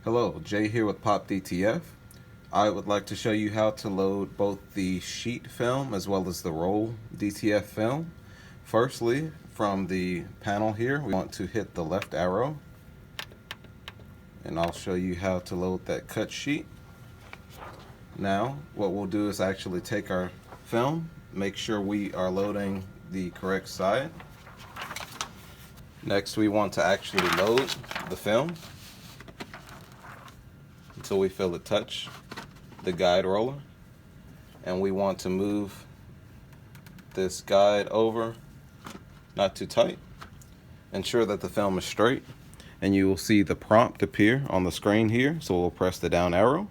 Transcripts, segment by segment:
Hello, Jay here with POP DTF. I would like to show you how to load both the sheet film as well as the roll DTF film. Firstly, from the panel here, we want to hit the left arrow, and I'll show you how to load that cut sheet. Now, what we'll do is actually take our film, make sure we are loading the correct side. Next, we want to actually load the film until we feel it touch the guide roller, and we want to move this guide over, not too tight. Ensure that the film is straight, and you will see the prompt appear on the screen here, so we'll press the down arrow,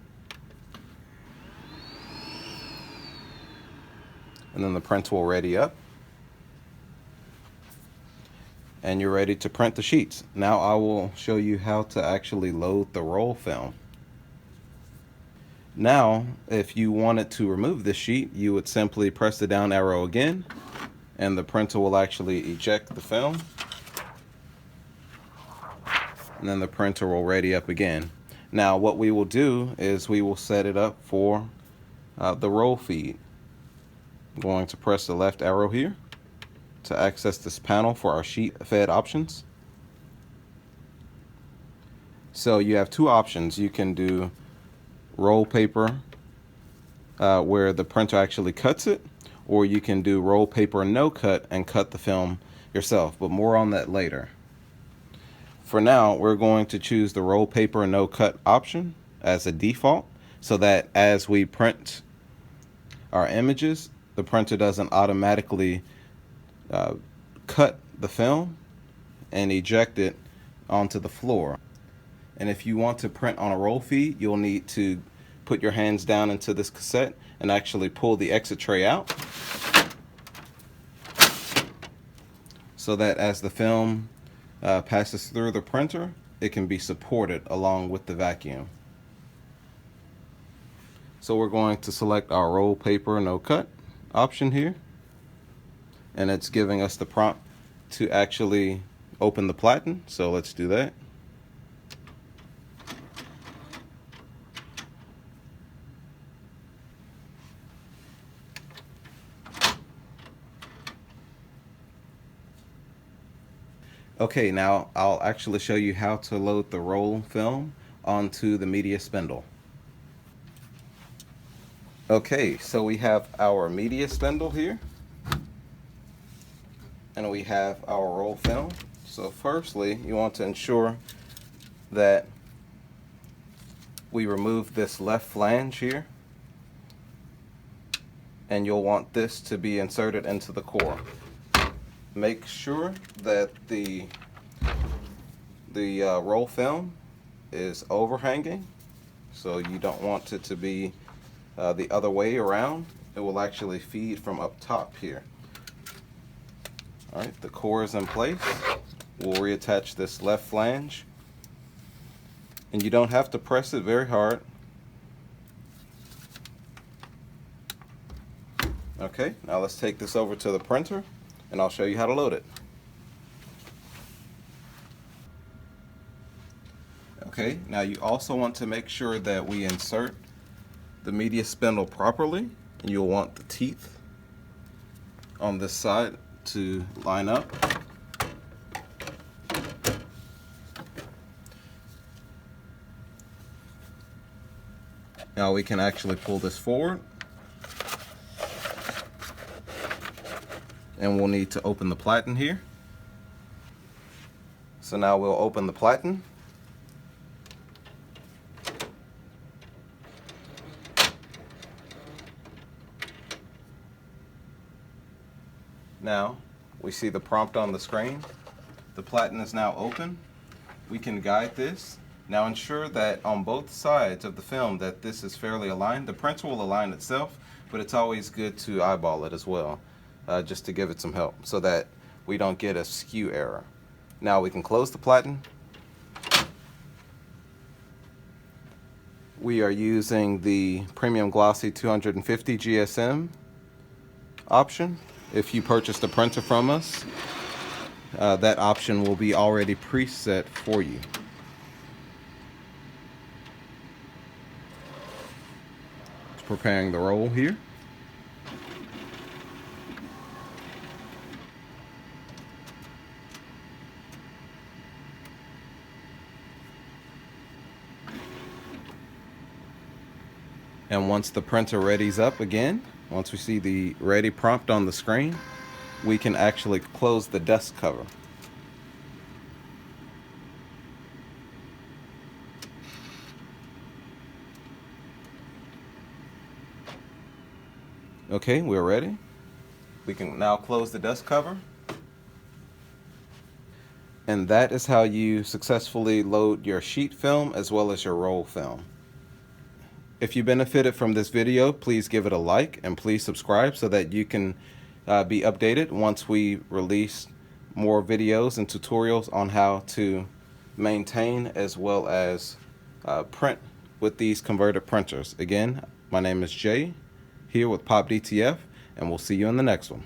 and then the print will ready up, and you're ready to print the sheets. Now I will show you how to actually load the roll film. Now, if you wanted to remove this sheet, you would simply press the down arrow again, and the printer will actually eject the film, and then the printer will ready up again. Now, what we will do is we will set it up for the roll feed. I'm going to press the left arrow here to access this panel for our sheet fed options. So you have two options. You can do roll paper where the printer actually cuts it, or you can do roll paper no cut and cut the film yourself, but more on that later. For now, we're going to choose the roll paper no cut option as a default, so that as we print our images, the printer doesn't automatically cut the film and eject it onto the floor. And if you want to print on a roll feed, you'll need to put your hands down into this cassette and actually pull the exit tray out, so that as the film passes through the printer, it can be supported along with the vacuum. So we're going to select our roll paper no cut option here, and it's giving us the prompt to actually open the platen, so let's do that. Okay, now I'll actually show you how to load the roll film onto the media spindle. Okay, so we have our media spindle here, and we have our roll film. So firstly, you want to ensure that we remove this left flange here, and you'll want this to be inserted into the core. Make sure that the roll film is overhanging, so you don't want it to be the other way around. It will actually feed from up top here. All right, the core is in place. We'll reattach this left flange, and you don't have to press it very hard. Okay, now let's take this over to the printer, and I'll show you how to load it. Okay, now you also want to make sure that we insert the media spindle properly, and you'll want the teeth on this side to line up. Now we can actually pull this forward, and we'll need to open the platen here. So now we'll open the platen. Now we see the prompt on the screen. The platen is now open. We can guide this. Now ensure that on both sides of the film that this is fairly aligned. The printer will align itself, but it's always good to eyeball it as well, just to give it some help so that we don't get a skew error. Now we can close the platen. We are using the Premium Glossy 250 GSM option. If you purchased a printer from us, that option will be already preset for you. Preparing the roll here. And once the printer readies up again, once we see the ready prompt on the screen, we can actually close the dust cover. Okay, we're ready. We can now close the dust cover. And that is how you successfully load your sheet film as well as your roll film. If you benefited from this video, please give it a like and please subscribe so that you can be updated once we release more videos and tutorials on how to maintain as well as print with these converter printers. Again, my name is Jay here with POP DTF, and we'll see you in the next one.